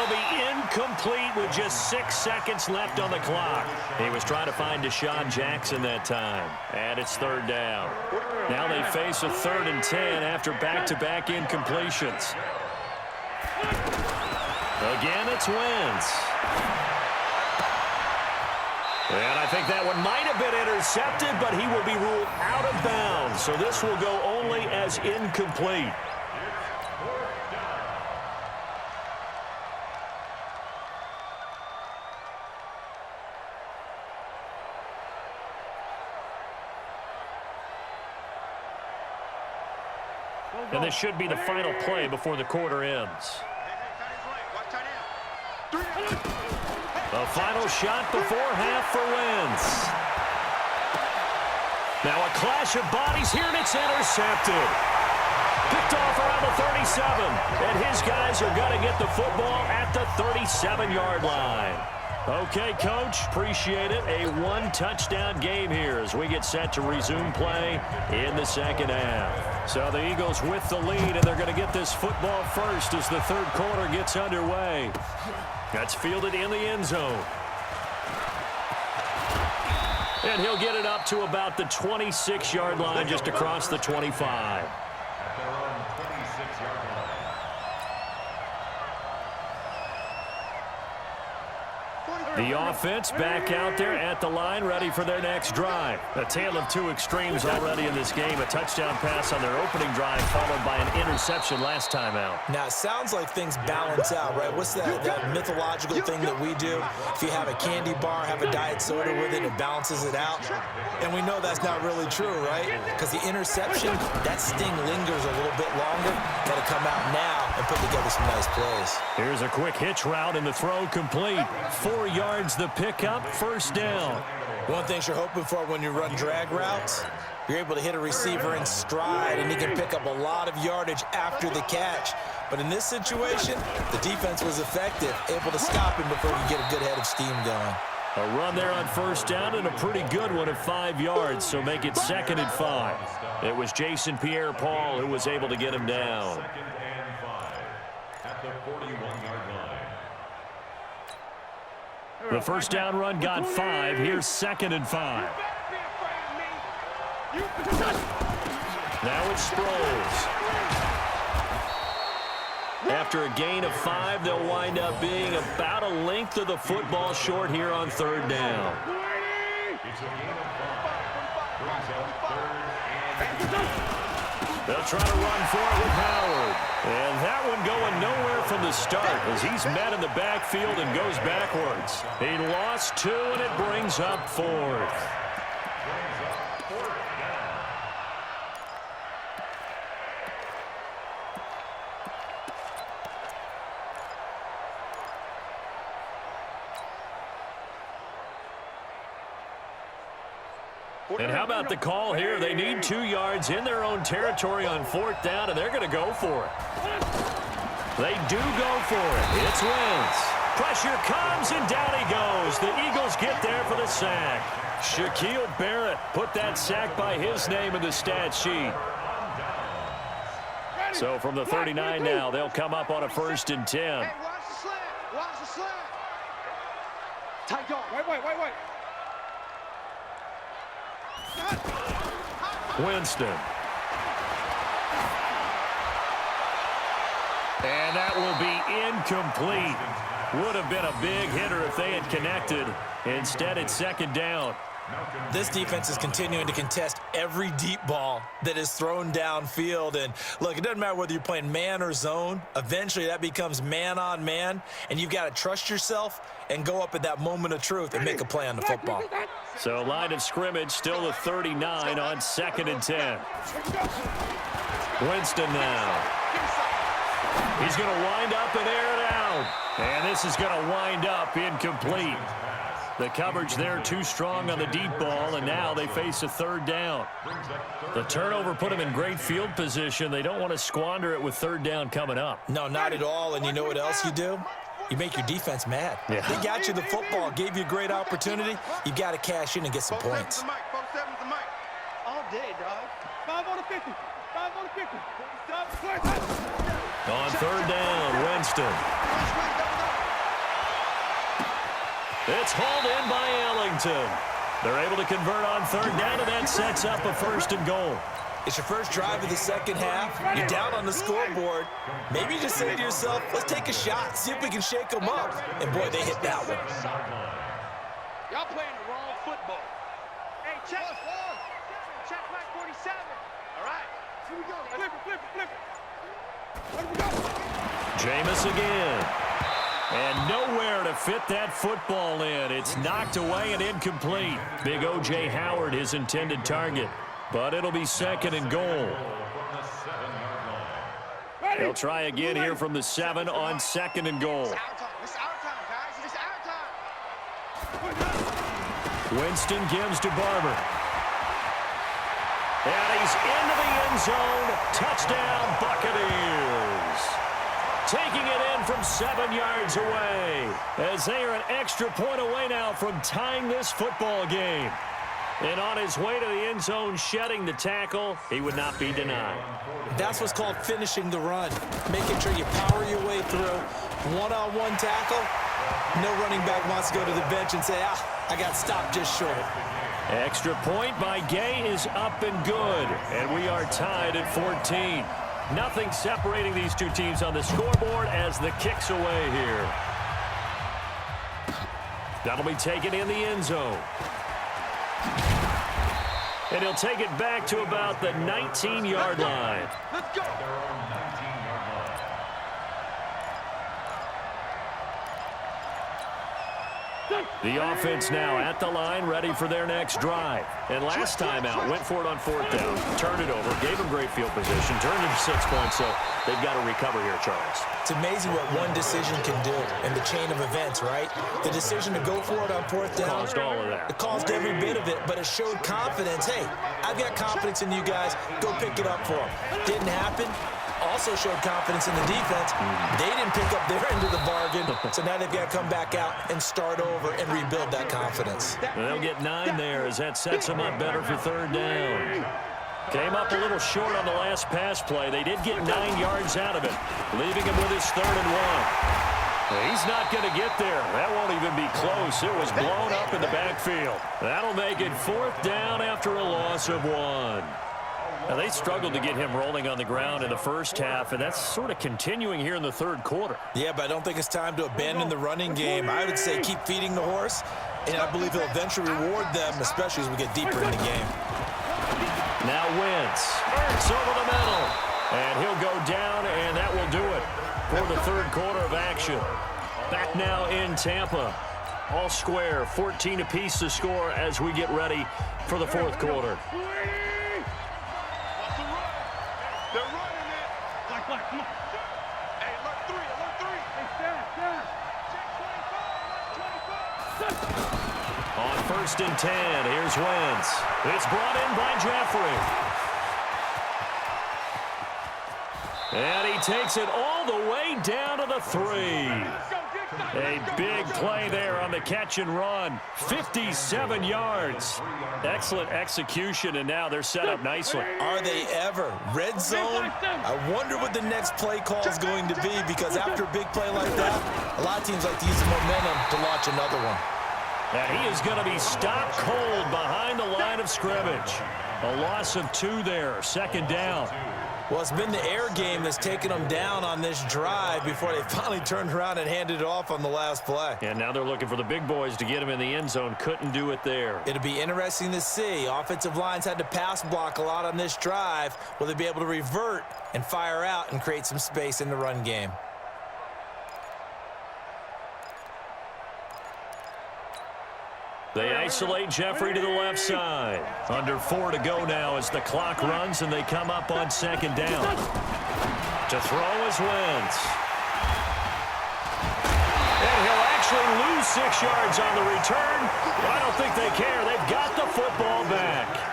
will be incomplete with just 6 seconds left on the clock. He was trying to find Deshaun Jackson that time. And it's third down. Now they face a 3rd and 10 after back-to-back incompletions. Again, it's Wentz. And I think that one might have been intercepted, but he will be ruled out of bounds. So this will go only as incomplete. And this should be the final play before the quarter ends. A final shot before half for Wentz. Now a clash of bodies here, and it's intercepted. Picked off around the 37. And his guys are going to get the football at the 37-yard line. Okay, Coach, appreciate it. A one-touchdown game here as we get set to resume play in the second half. So the Eagles with the lead, and they're going to get this football first as the third quarter gets underway. That's fielded in the end zone. And he'll get it up to about the 26-yard line, just across the 25. The offense back out there at the line, ready for their next drive. A tale of two extremes already in this game. A touchdown pass on their opening drive, followed by an interception last time out. Now, it sounds like things balance out, right? What's that mythological thing that we do? If you have a candy bar, have a diet soda with it, it balances it out. And we know that's not really true, right? Because the interception, that sting lingers a little bit longer. Got to come out now and put together some nice plays. Here's a quick hitch route, and the throw complete. 4 yards the pickup, first down. One thing you're hoping for when you run drag routes, you're able to hit a receiver in stride, and he can pick up a lot of yardage after the catch. But in this situation, the defense was effective, able to stop him before he could get a good head of steam going. A run there on first down, and a pretty good one of 5 yards, so make it 2nd and 5. It was Jason Pierre-Paul who was able to get him down. 2nd and 5 at the 41-yard line. The first down run got 5. Here's 2nd and 5. Now it's Sproles. After a gain of 5, they'll wind up being about a length of the football short here on third down. They'll try to run for it with Howard. And that one going nowhere from the start as he's met in the backfield and goes backwards. He lost 2, and it brings up 4th. And how about the call here? They need 2 yards in their own territory on 4th down, and they're going to go for it. They do go for it. It's Wentz. Pressure comes, and down he goes. The Eagles get there for the sack. Shaquille Barrett put that sack by his name in the stat sheet. So from the 39 now, they'll come up on a 1st and 10. Hey, watch the slant. Watch the slant. Tight dog. Wait. Winston. And that will be incomplete. Would have been a big hitter if they had connected. Instead, it's 2nd down. This defense is continuing to contest every deep ball that is thrown downfield. And look, it doesn't matter whether you're playing man or zone. Eventually, that becomes man on man. And you've got to trust yourself and go up at that moment of truth and make a play on the football. So line of scrimmage still the 39 on 2nd and 10. Winston now. He's going to wind up and air it out. And this is going to wind up incomplete. The coverage there too strong on the deep ball, and now they face a 3rd down. The turnover put them in great field position. They don't want to squander it with 3rd down coming up. No, not at all. And you know what else you do? You make your defense mad. Yeah. They got you the football, gave you a great opportunity. You got to cash in and get some points. All day, dog. 5 on the 50. 5 on the 50. On 3rd down, Winston. It's hauled in by Ellington. They're able to convert on third down, and that sets up a 1st and goal. It's your first drive of the second half. You're down on the scoreboard. Maybe you just say to yourself, let's take a shot, see if we can shake them up. And, boy, they hit that one. Y'all playing the wrong football. Hey, check back 47. All right. Here we go. Flip it. Let we go. Jameis again. And nowhere to fit that football in. It's knocked away and incomplete. Big O.J. Howard, his intended target. But it'll be 2nd and goal. They'll try again here from the 7 on 2nd and goal. It's our time, guys. It's our time. Winston gives to Barber. And he's into the end zone. Touchdown, Buccaneers. Taking it in from 7 yards away, as they are an extra point away now from tying this football game. And on his way to the end zone, shedding the tackle, he would not be denied. That's what's called finishing the run, making sure you power your way through. One-on-one tackle, no running back wants to go to the bench and say, I got stopped just short. Extra point by Gay is up and good, and we are tied at 14. Nothing separating these two teams on the scoreboard as the kick's away here. That'll be taken in the end zone. And he'll take it back to about the 19-yard line. Let's go. The offense now at the line, ready for their next drive. And last time out, went for it on 4th down, turned it over, gave them great field position, turned it to 6 points, so they've got to recover here, Charles. It's amazing what one decision can do in the chain of events, right? The decision to go for it on 4th down. Caused all of that. It caused every bit of it, but it showed confidence. Hey, I've got confidence in you guys. Go pick it up for them. Didn't happen. Also showed confidence in the defense. They didn't pick up their end of the bargain, so now they've got to come back out and start over and rebuild that confidence. They'll get 9 there as that sets them up better for 3rd down. Came up a little short on the last pass play. They did get 9 yards out of it, leaving him with his 3rd and 1. He's not going to get there. That won't even be close. It was blown up in the backfield. That'll make it 4th down after a loss of 1. Now, they struggled to get him rolling on the ground in the first half, and that's sort of continuing here in the 3rd quarter. Yeah, but I don't think it's time to abandon the running game. I would say keep feeding the horse, and I believe he'll eventually reward them, especially as we get deeper in the game. Now Wentz, Ertz over the middle, and he'll go down, and that will do it for the 3rd quarter of action. Back now in Tampa. All square, 14 apiece to score as we get ready for the 4th quarter. They're running it. Come on. Hey, alert 3. Hey, stand. Check 25. On 1st and 10, here's Wentz. It's brought in by Jeffrey. And he takes it all the way down to the 3. A big play there on the catch and run. 57 yards. Excellent execution, and now they're set up nicely. Are they ever? Red zone? I wonder what the next play call is going to be, because after a big play like that, a lot of teams like to use the momentum to launch another one. And he is going to be stopped cold behind the line of scrimmage. A loss of 2 there, 2nd down. Well, it's been the air game that's taken them down on this drive before they finally turned around and handed it off on the last play. And now they're looking for the big boys to get him in the end zone. Couldn't do it there. It'll be interesting to see. Offensive lines had to pass block a lot on this drive. Will they be able to revert and fire out and create some space in the run game? They isolate Jeffrey to the left side. Under 4 to go now as the clock runs, and they come up on 2nd down. To throw is Wentz. And he'll actually lose 6 yards on the return. I don't think they care. They've got the football back.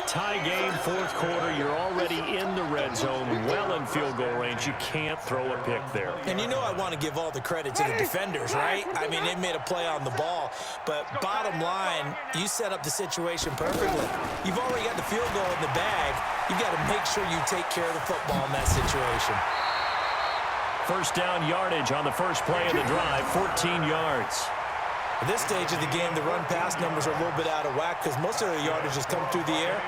Tie game, 4th quarter. You're already in the red zone, well in field goal range. You can't throw a pick there. And you know I want to give all the credit to the defenders, right? I mean, they made a play on the ball. But bottom line, you set up the situation perfectly. You've already got the field goal in the bag. You've got to make sure you take care of the football in that situation. 1st down yardage on the first play of the drive, 14 yards. At this stage of the game, the run-pass numbers are a little bit out of whack because most of their yardage has come through the air.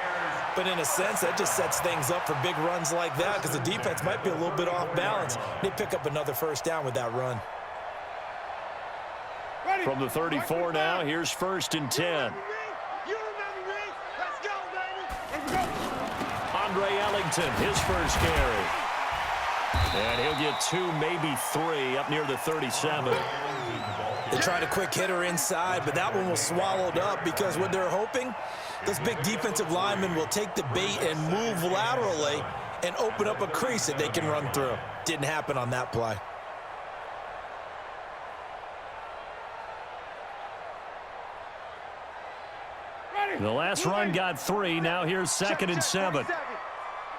But in a sense, that just sets things up for big runs like that because the defense might be a little bit off balance. They pick up another first down with that run. From the 34 now, here's 1st and 10. Andre Ellington, his first carry. And he'll get 2, maybe 3 up near the 37. They tried a quick hitter inside, but that one was swallowed up because what they're hoping, those big defensive linemen will take the bait and move laterally and open up a crease that they can run through. Didn't happen on that play. The last run got 3. Now here's 2nd and 7.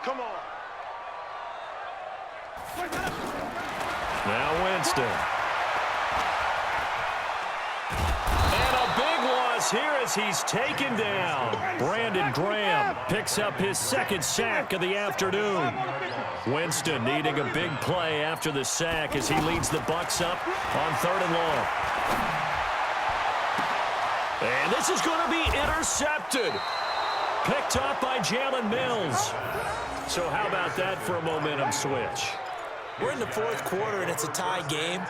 Come on. Now Winston. And a big loss here as he's taken down. Brandon Graham picks up his 2nd sack of the afternoon. Winston needing a big play after the sack as he leads the Bucs up on 3rd and long. And this is going to be intercepted. Picked up by Jalen Mills. So how about that for a momentum switch? We're in the 4th quarter, and it's a tie game.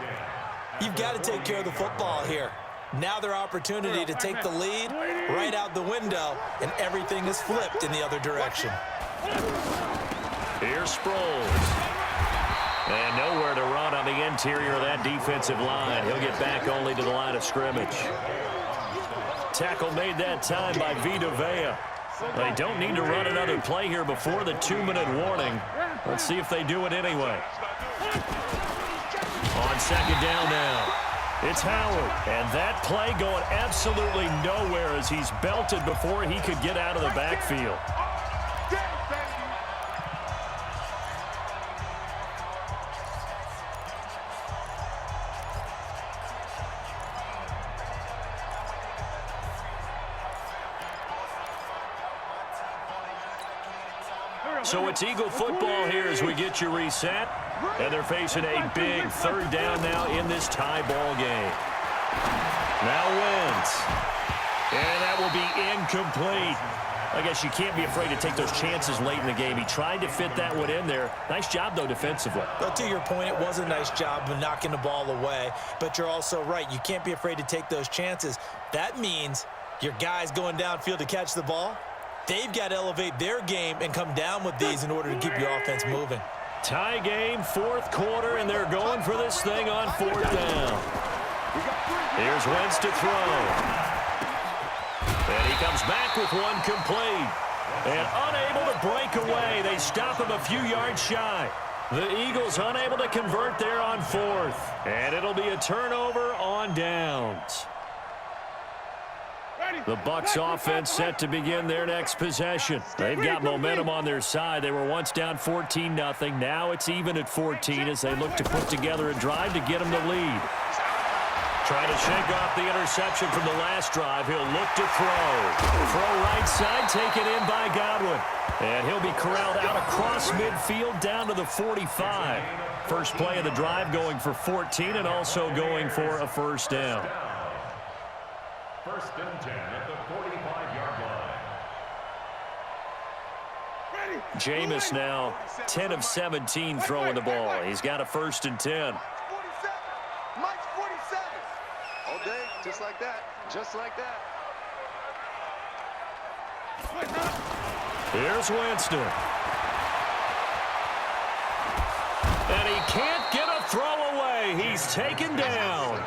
You've got to take care of the football here. Now their opportunity to take the lead right out the window, and everything is flipped in the other direction. Here's Sproles. And nowhere to run on the interior of that defensive line. He'll get back only to the line of scrimmage. Tackle made that time by Vita Vea. They don't need to run another play here before the 2-minute warning. Let's see if they do it anyway. On 2nd down now, it's Howard. And that play going absolutely nowhere as he's belted before he could get out of the backfield. So it's Eagle football here as we get you reset. And they're facing a big 3rd down now in this tie ball game. Now Wentz. And that will be incomplete. I guess you can't be afraid to take those chances late in the game. He tried to fit that one in there. Nice job, though, defensively. But to your point, it was a nice job of knocking the ball away. But you're also right. You can't be afraid to take those chances. That means your guys going downfield to catch the ball, they've got to elevate their game and come down with these in order to keep your offense moving. Tie game, 4th quarter, and they're going for this thing on 4th down. Here's Wentz to throw. And he comes back with one complete. And unable to break away. They stop him a few yards shy. The Eagles unable to convert there on 4th. And it'll be a turnover on downs. The Bucs offense set to begin their next possession. They've got momentum on their side. They were once down 14-0. Now it's even at 14 as they look to put together a drive to get them the lead. Trying to shake off the interception from the last drive. He'll look to throw. Throw right side, taken in by Godwin. And he'll be corralled out across midfield down to the 45. First play of the drive going for 14 and also going for a first down. 1st and 10 at the 45-yard line. Jameis now 10 of 17 throwing the ball. He's got a 1st and 10. Mike's 47. All day, just like that. Just like that. Here's Winston. And he can't get a throw away. He's taken down.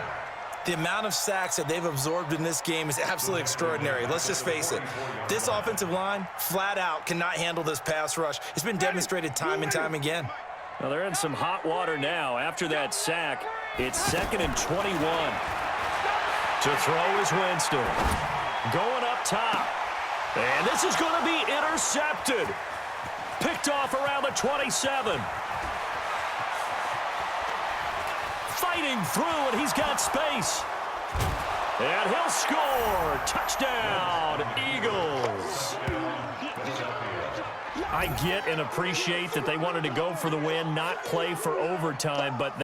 The amount of sacks that they've absorbed in this game is absolutely extraordinary. Let's just face it. This offensive line, flat out, cannot handle this pass rush. It's been demonstrated time and time again. Well, they're in some hot water now. After that sack, it's 2nd and 21. To throw is Winston. Going up top. And this is going to be intercepted. Picked off around the 27. Fighting through, and he's got space. And he'll score. Touchdown, Eagles. I get and appreciate that they wanted to go for the win, not play for overtime, but